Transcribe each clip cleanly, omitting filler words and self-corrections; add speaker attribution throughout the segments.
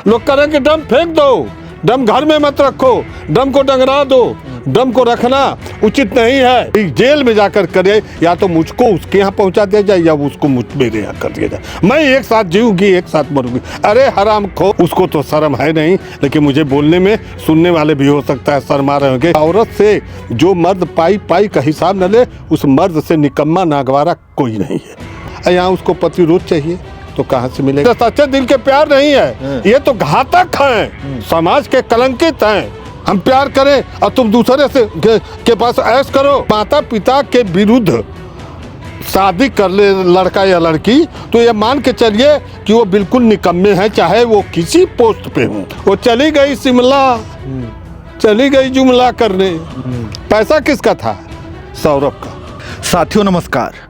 Speaker 1: लोग करें कि ड्रम फेंक दो, ड्रम घर में मत रखो, ड्रम को डंगरा दो, ड्रम को रखना उचित नहीं है। जेल में जाकर करे, या तो मुझको उसके यहाँ पहुंचा दिया जाए या उसको मुझ मेरे यहाँ कर दिया जाए। मैं एक साथ जीऊंगी, एक साथ मरूंगी। अरे हराम खो, उसको तो शर्म है नहीं, लेकिन मुझे बोलने में सुनने वाले भी हो सकता है शर्मा रहे होंगे। औरत से जो मर्द पाई पाई का हिसाब न ले, उस मर्द से निकम्मा नागवारा कोई नहीं है। यहाँ उसको पति रोज चाहिए तो कहाँ से मिलेगा? सच्चे दिल के प्यार नहीं है, ये तो घातक हैं, समाज के कलंकित हैं। हम प्यार करें और तुम दूसरे से के पास ऐश करो। माता पिता के विरुद्ध शादी कर ले लड़का या लड़की, तो ये मान के चलिए कि वो बिल्कुल निकम्मे हैं, चाहे वो किसी पोस्ट पे हो। वो चली गई शिमला, चली गई जुमला करने। पैसा किसका था? सौरभ का।
Speaker 2: साथियों नमस्कार।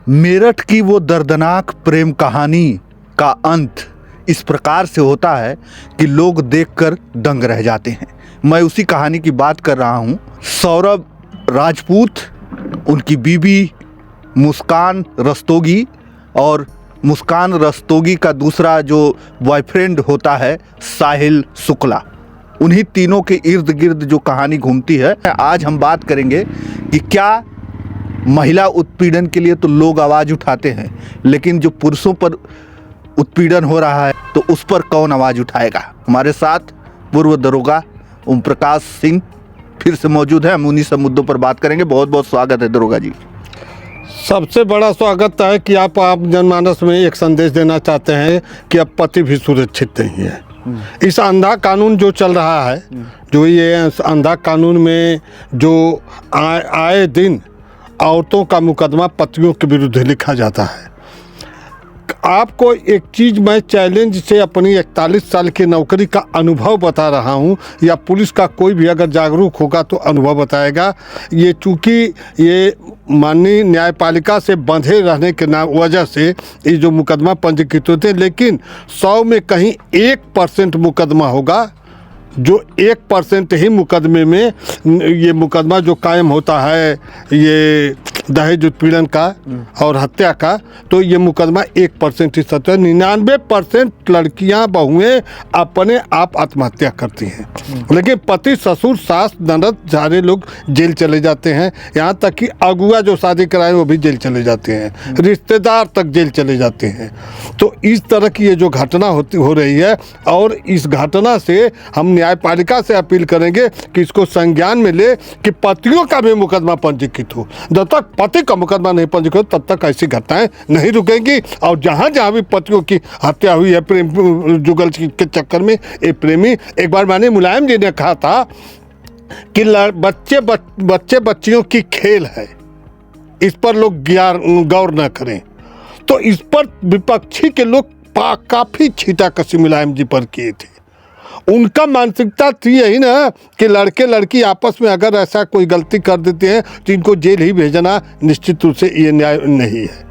Speaker 2: मेरठ की वो दर्दनाक प्रेम कहानी का अंत इस प्रकार से होता है कि लोग देखकर दंग रह जाते हैं। मैं उसी कहानी की बात कर रहा हूँ। सौरभ राजपूत, उनकी बीबी मुस्कान रस्तोगी और मुस्कान रस्तोगी का दूसरा जो बॉयफ्रेंड होता है साहिल शुक्ला, उन्हीं तीनों के इर्द गिर्द जो कहानी घूमती है। आज हम बात करेंगे कि क्या महिला उत्पीड़न के लिए तो लोग आवाज़ उठाते हैं, लेकिन जो पुरुषों पर उत्पीड़न हो रहा है तो उस पर कौन आवाज़ उठाएगा। हमारे साथ पूर्व दरोगा ओम प्रकाश सिंह फिर से मौजूद है। हम उन्हीं सब मुद्दों पर बात करेंगे। बहुत बहुत स्वागत है दरोगा जी।
Speaker 1: सबसे बड़ा स्वागत है कि आप जनमानस में एक संदेश देना चाहते हैं कि अब पति भी सुरक्षित नहीं है। इस अंधा कानून जो चल रहा है, जो ये अंधा कानून में जो आए दिन औरतों का मुकदमा पतियों के विरुद्ध लिखा जाता है। आपको एक चीज़ मैं चैलेंज से अपनी 41 साल की नौकरी का अनुभव बता रहा हूँ, या पुलिस का कोई भी अगर जागरूक होगा तो अनुभव बताएगा। ये चूँकि ये माननीय न्यायपालिका से बंधे रहने के वजह से ये जो मुकदमा पंजीकृत होते हैं, लेकिन 100 में कहीं 1% मुकदमा होगा, जो 1% ही मुकदमे में ये मुकदमा जो कायम होता है, ये दहेज उत्पीड़न का और हत्या का, तो ये मुकदमा 1% ही सत्य है। 99% लड़कियां बहुएं अपने आप आत्महत्या करती हैं, लेकिन पति ससुर सास ननद सारे लोग जेल चले जाते हैं। यहाँ तक कि अगुआ जो शादी कराए वो भी जेल चले जाते हैं, रिश्तेदार तक जेल चले जाते हैं। तो इस तरह की ये जो घटना हो रही है, और इस घटना से हम न्यायपालिका से अपील करेंगे कि इसको संज्ञान में ले कि पतियों का भी मुकदमा पंजीकृत हो। जब तक पति का मुकदमा नहीं पंजीकृत तब तक ऐसी घटनाएं नहीं रुकेंगी। और जहां जहां भी पतियों की हत्या हुई है प्रेम जुगल के चक्कर में, ये प्रेमी, एक बार मैंने मुलायम जी ने कहा था कि बच्चे बच्चियों की खेल है, इस पर लोग गौर न करें। तो इस पर विपक्षी के लोग काफी छींटाकशी मुलायम जी पर किए थे। उनका मानसिकता थी यही ना कि लड़के लड़की आपस में अगर ऐसा कोई गलती कर देते हैं तो इनको जेल ही भेजना निश्चित रूप से ये न्याय नहीं है।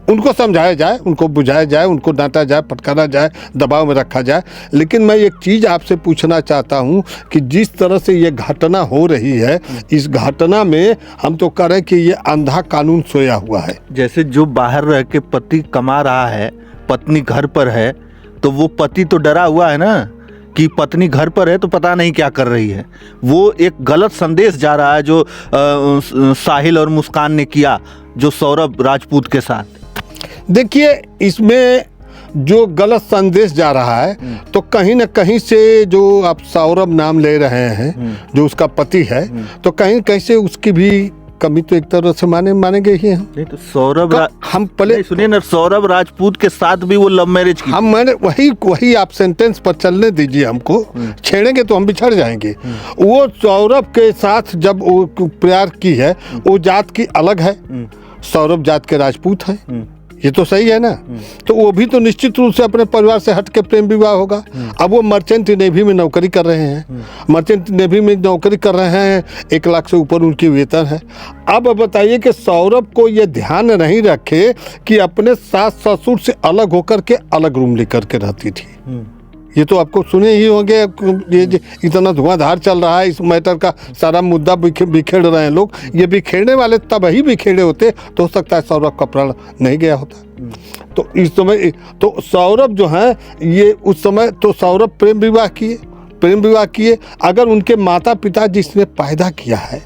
Speaker 1: उनको समझाया जाए, उनको बुझाया जाए, उनको डांटा जाए, फटकारा जाए, दबाव में रखा जाए। लेकिन मैं एक चीज़ आपसे पूछना चाहता हूँ कि जिस तरह से ये घटना हो रही है, इस घटना में हम तो कह रहे हैं कि ये अंधा कानून सोया हुआ है।
Speaker 2: जैसे जो बाहर रह के पति कमा रहा है, पत्नी घर पर है, तो वो पति तो डरा हुआ है ना कि पत्नी घर पर है तो पता नहीं क्या कर रही है। वो एक गलत संदेश जा रहा है जो साहिल और मुस्कान ने किया, जो सौरभ राजपूत के साथ।
Speaker 1: देखिए, इसमें जो गलत संदेश जा रहा है, तो कहीं ना कहीं से जो आप सौरभ नाम ले रहे हैं, जो उसका पति है, तो कहीं कहीं से उसकी भी कमी तो एक तरह से मानेंगे ही हम।
Speaker 2: नहीं तो सौरभ
Speaker 1: हम पहले
Speaker 2: सुनिए ना, सौरभ राजपूत के साथ भी वो लव मैरिज की।
Speaker 1: मैंने वही आप सेंटेंस पर चलने दीजिए हमको। छेड़ेंगे तो हम बिछड़ जाएंगे। वो सौरभ के साथ जब वो प्यार की है, वो जात की अलग है, सौरभ जात के राजपूत है, ये तो सही है ना। तो वो भी तो निश्चित रूप से अपने परिवार से हट के प्रेम विवाह होगा। अब वो मर्चेंट नेवी में नौकरी कर रहे हैं, मर्चेंट नेवी में नौकरी कर रहे हैं, 1 लाख से ऊपर उनकी वेतन है। अब बताइए कि सौरभ को ये ध्यान नहीं रखे कि अपने सास ससुर से अलग होकर के अलग रूम लेकर के रहती थी। ये तो आपको सुने ही होंगे। ये इतना धुआंधार चल रहा है, इस मैटर का सारा मुद्दा बिखेर रहे हैं लोग। ये बिखेरने वाले तब ही बिखेरे होते तो हो सकता है सौरभ का प्राण नहीं गया होता। तो इस समय तो सौरभ जो है ये उस समय तो सौरभ प्रेम विवाह किए। अगर उनके माता पिता जिसने पैदा किया है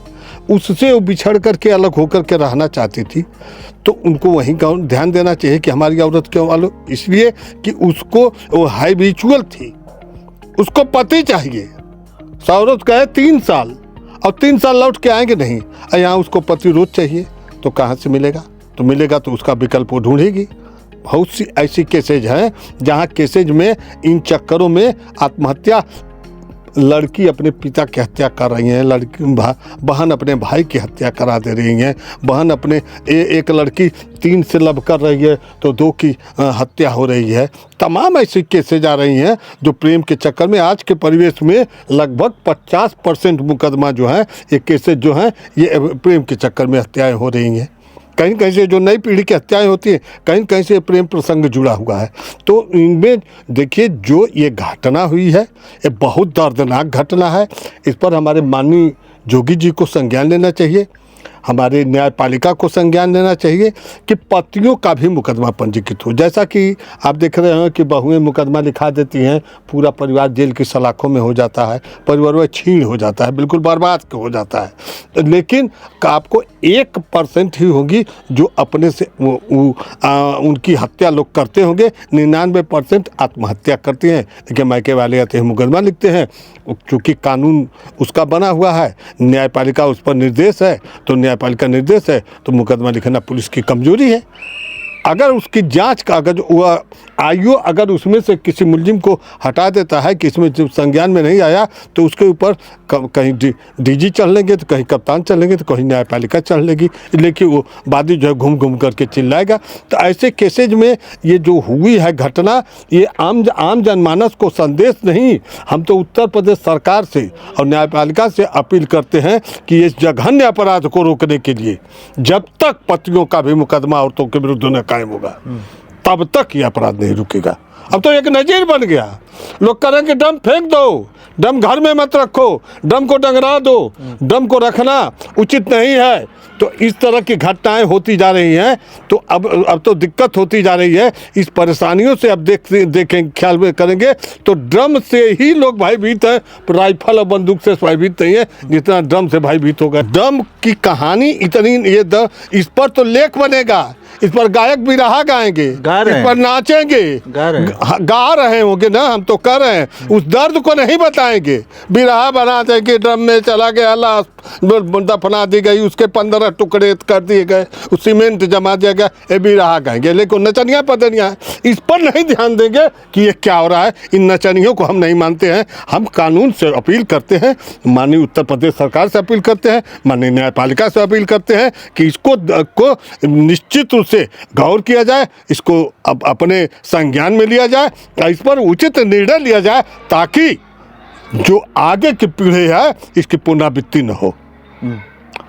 Speaker 1: उससे वो बिछड़ करके अलग होकर के रहना चाहती थी तो उनको वहीं का ध्यान देना चाहिए कि हमारी औरत क्यों वालों, इसलिए कि उसको वो हैबिचुअल थी, उसको पति चाहिए। सौरभ कहे 3 साल और 3 साल लौट के आएंगे नहीं, और यहाँ उसको पति रोज चाहिए तो कहाँ से मिलेगा? तो मिलेगा तो उसका विकल्प वो ढूंढेगी। बहुत सी ऐसी केसेज हैं जहाँ केसेज में इन चक्करों में आत्महत्या, लड़की अपने पिता की हत्या कर रही हैं, बहन अपने भाई की हत्या करा दे रही हैं, बहन अपने एक लड़की 3 से लव कर रही है तो 2 की हत्या हो रही है। तमाम ऐसी केसेज आ रही हैं जो प्रेम के चक्कर में आज के परिवेश में लगभग 50% मुकदमा जो है ये केसेज जो हैं ये प्रेम के चक्कर में हत्याएं हो रही हैं। कहीं कहीं से जो नई पीढ़ी की हत्याएं होती हैं, कहीं कहीं से प्रेम प्रसंग जुड़ा हुआ है। तो इनमें देखिए जो ये घटना हुई है ये बहुत दर्दनाक घटना है। इस पर हमारे माननीय जोगी जी को संज्ञान लेना चाहिए, हमारे न्यायपालिका को संज्ञान लेना चाहिए कि पतियों का भी मुकदमा पंजीकृत हो। जैसा कि आप देख रहे हैं कि बहुएं मुकदमा लिखा देती हैं, पूरा परिवार जेल की सलाखों में हो जाता है, परिवार में छीन हो जाता है, बिल्कुल बर्बाद हो जाता है। लेकिन आपको 1% ही होगी जो अपने से उनकी हत्या लोग करते होंगे, 99% आत्महत्या करते हैं। लेकिन मायके वाले आते हैं मुकदमा लिखते हैं, चूँकि कानून उसका बना हुआ है, न्यायपालिका उस पर निर्देश है, तो न्यायपालिका निर्देश है तो मुकदमा लिखना पुलिस की कमजोरी है। अगर उसकी जांच का अगर वह आईओ अगर उसमें से किसी मुलजिम को हटा देता है कि इसमें जब संज्ञान में नहीं आया तो उसके ऊपर कहीं डीजी चढ़ लेंगे तो कहीं कप्तान चढ़ लेंगे तो कहीं न्यायपालिका चढ़ लेगी, लेकिन वो वादी जो है घूम घूम करके चिल्लाएगा। तो ऐसे केसेज में ये जो हुई है घटना ये आम जनमानस को संदेश नहीं, हम तो उत्तर प्रदेश सरकार से और न्यायपालिका से अपील करते हैं कि इस जघन्य अपराध को रोकने के लिए जब तक पतियों का भी मुकदमा औरतों के विरुद्ध न कायम होगा तब तक ये अपराध नहीं रुकेगा। अब तो एक नजीर बन गया, लोग करें कि डम फेंक दो, डम घर में मत रखो, डम को डंगरा दो, डम को रखना उचित नहीं है। तो इस तरह की घटनाएं होती जा रही हैं। तो अब तो दिक्कत होती जा रही है। इस परेशानियों से अब देखें ख्याल में करेंगे तो ड्रम से ही लोग भयभीत हैं, राइफल और बंदूक से भयभीत नहीं है जितना ड्रम से भयभीत हो गए। ड्रम की कहानी इतनी इस पर तो लेख बनेगा, इस पर गायक भी रहा गाएंगे, इस पर नाचेंगे, गा रहे होंगे ना, हम तो कर रहे हैं। उस दर्द को नहीं बताएंगे, बिरहा बना देंगे, ड्रम में चला गया, लाश दफना दी गई, उसके 15 टुकड़े कर दिए गए, उस सीमेंट जमा दिया गया, ये बिरहा गाएंगे। लेकिन नचनिया पदनिया इस पर नहीं ध्यान देंगे कि ये क्या हो रहा है। इन नचनियों को हम नहीं मानते हैं। हम कानून से अपील करते हैं, माननीय उत्तर प्रदेश सरकार से अपील करते हैं, माननीय न्यायपालिका से अपील करते हैं कि इसको निश्चित रूप से गौर किया जाए, इसको अपने संज्ञान में लिया जाए, इस पर उचित निर्णय लिया जाए ताकि जो आगे की पीढ़ी है इसकी पुनरावृत्ति न हो।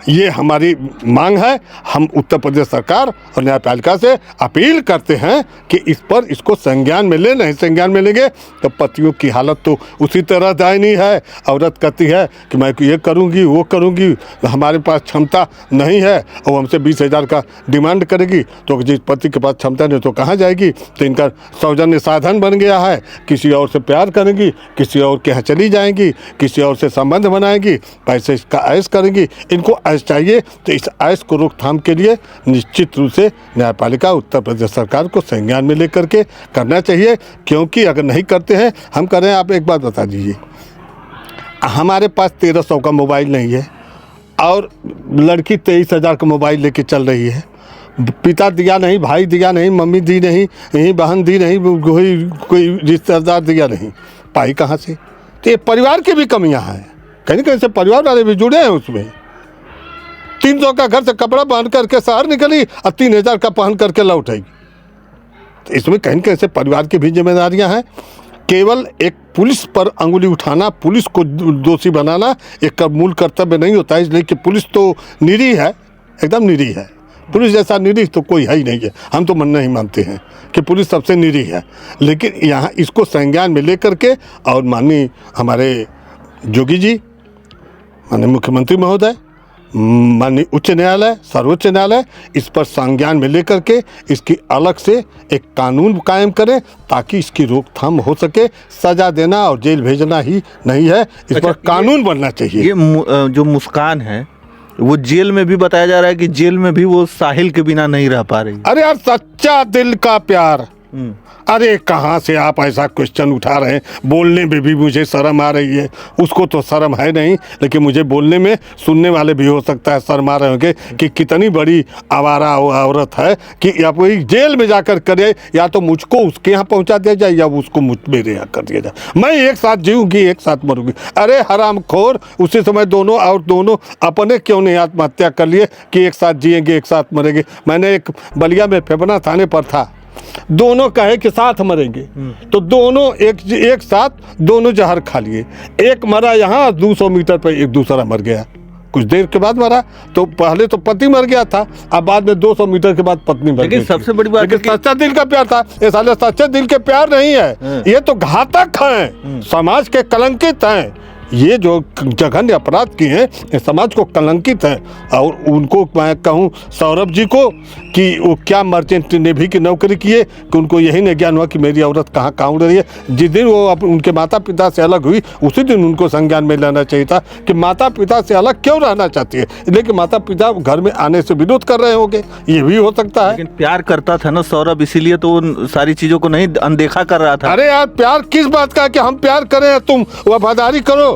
Speaker 1: ये हमारी मांग है। हम उत्तर प्रदेश सरकार और न्यायपालिका से अपील करते हैं कि इस पर इसको संज्ञान में ले, नहीं संज्ञान में लेंगे तो पतियों की हालत तो उसी तरह दयनीय है। औरत कहती है कि मैं ये करूँगी वो करूँगी, हमारे पास क्षमता नहीं है, और हमसे 20,000 का डिमांड करेगी, तो जिस पति के पास क्षमता नहीं तो कहाँ जाएगी। तो इनका सौजन्य साधन बन गया है, किसी और से प्यार करेंगी, किसी और के यहाँ चली जाएंगी, किसी और से संबंध बनाएंगी, पैसे का ऐश करेंगी। इनको चाहिए तो इस ऐश को रोकथाम के लिए निश्चित रूप से न्यायपालिका उत्तर प्रदेश सरकार को संज्ञान में लेकर के करना चाहिए, क्योंकि अगर नहीं करते हैं, हम कर रहे हैं। आप एक बात बता दीजिए, हमारे पास 1300 का मोबाइल नहीं है और लड़की 23,000 का मोबाइल लेके चल रही है। पिता दिया नहीं, भाई दिया नहीं, मम्मी दी नहीं, यही बहन दी नहीं, कोई रिश्तेदार दिया नहीं, पाई कहाँ से? तो ये परिवार की भी कमियाँ हैं, कहीं कहीं से परिवार वाले भी जुड़े हैं उसमें। 300 का घर से कपड़ा पहन करके शहर निकली और 3,000 का पहन करके लौट आई। तो इसमें कहीं कहीं से परिवार की भी जिम्मेदारियां हैं। केवल एक पुलिस पर अंगुली उठाना, पुलिस को दोषी बनाना एक मूल कर्तव्य नहीं होता है, इसलिए कि पुलिस तो निरी है, एकदम निरी है। पुलिस जैसा निरीह तो कोई है ही नहीं है। हम तो मन नहीं मानते हैं कि पुलिस सबसे निरीह है, लेकिन यहाँ इसको संज्ञान में लेकर के और माननीय हमारे योगी जी, माननीय मुख्यमंत्री महोदय, माननीय उच्च न्यायालय, सर्वोच्च न्यायालय इस पर संज्ञान में लेकर के इसकी अलग से एक कानून कायम करें ताकि इसकी रोकथाम हो सके। सजा देना और जेल भेजना ही नहीं है, इस पर कानून बनना चाहिए।
Speaker 2: ये जो मुस्कान है वो जेल में भी बताया जा रहा है कि जेल में भी वो साहिल के बिना नहीं रह पा रही।
Speaker 1: अरे यार, सच्चा दिल का प्यार। अरे कहाँ से आप ऐसा क्वेश्चन उठा रहे हैं? बोलने में भी मुझे शर्म आ रही है। उसको तो शर्म है नहीं, लेकिन मुझे बोलने में सुनने वाले भी हो सकता है शर्म आ रहे होंगे कि कितनी बड़ी आवारा औरत है कि या कोई जेल में जाकर करे, या तो मुझको उसके यहाँ पहुँचा दिया जाए या उसको मेरे यहाँ कर दिया जाए। मैं एक साथ जीऊँगी, एक साथ मरूँगी। अरे हरामखोर, उसी समय दोनों अपने क्यों नहीं आत्महत्या कर लिए कि एक साथ जिएंगे एक साथ मरेंगे। मैंने एक बलिया में फेफना थाने पर था, दोनों कहे कि साथ मरेंगे, तो दोनों एक साथ दोनों जहर खा लिए। एक मरा यहाँ 200 मीटर पर, एक दूसरा मर गया कुछ देर के बाद मरा। तो पहले तो पति मर गया था, अब बाद में 200 मीटर के बाद पत्नी मर गई।
Speaker 2: लेकिन सबसे बड़ी बात है कि
Speaker 1: सच्चा दिल का प्यार था। ये साले सच्चे दिल के प्यार नहीं है, ये तो घातक हैं, समाज के कलंकित हैं। ये जो जघन्य अपराध किए हैं ये समाज को कलंकित है। और उनको मैं कहूँ सौरभ जी को कि वो क्या मर्चेंट नेवी की नौकरी किए कि उनको यही नहीं ज्ञान हुआ कि मेरी औरत कहाँ उड़ रही है। जिस दिन वो उनके माता पिता से अलग हुई उसी दिन उनको संज्ञान में लेना चाहिए था कि माता पिता से अलग क्यों रहना चाहती है, लेकिन माता पिता घर में आने से विरोध कर रहे होंगे, ये भी हो सकता है।
Speaker 2: लेकिन प्यार करता था ना सौरभ, इसीलिए तो उन सारी चीजों को नहीं अनदेखा कर रहा था।
Speaker 1: अरे यार, प्यार किस बात का कि हम प्यार करें, तुम वफादारी करो।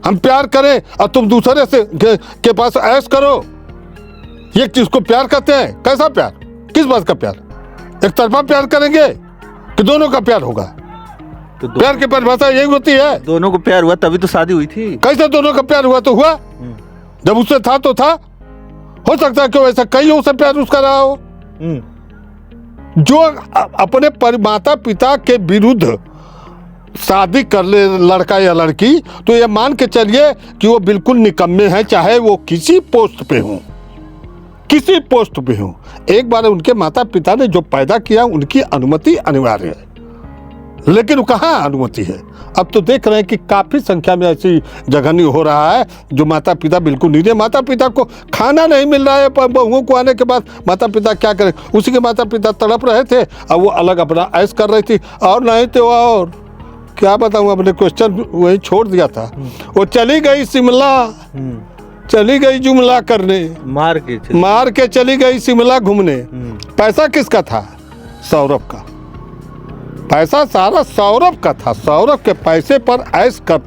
Speaker 1: हम प्यार करें और तुम दूसरे से के पास ऐश करो, ये किसको प्यार कहते हैं? कैसा प्यार? किस बात का प्यार? एक तरफा प्यार करेंगे कि दोनों का प्यार होगा?
Speaker 2: तो
Speaker 1: प्यार की परिभाषा यही होती है।
Speaker 2: दोनों को प्यार हुआ तभी तो शादी हुई थी।
Speaker 1: कैसे दोनों का प्यार हुआ? तो हुआ जब उससे था तो था। हो सकता है कि वैसा कई लोगों से प्यार उसका रहा हो जो अपने माता पिता के विरुद्ध शादी कर ले लड़का या लड़की, तो ये मान के चलिए कि वो बिल्कुल निकम्मे हैं, चाहे वो किसी पोस्ट पे हों, किसी पोस्ट पे हों। एक बार उनके माता पिता ने जो पैदा किया उनकी अनुमति अनिवार्य है, लेकिन कहाँ अनुमति है? अब तो देख रहे हैं कि काफ़ी संख्या में ऐसी जघन्य हो रहा है जो माता पिता बिल्कुल नहीं, माता पिता को खाना नहीं मिल रहा है, बहुओं को आने के बाद माता पिता क्या करें? उसी के माता पिता तड़प रहे थे और वो अलग अपना ऐश कर रही थी। और नहीं तो और क्या बताऊँ, अपने क्वेश्चन वही छोड़ दिया था। वो चली गई शिमला, चली गई जुमला करने, मार के चली गई शिमला घूमने। पैसा किसका था? सौरभ का। पैसा सारा सौरभ का था। सौरभ के पैसे पर ऐश करते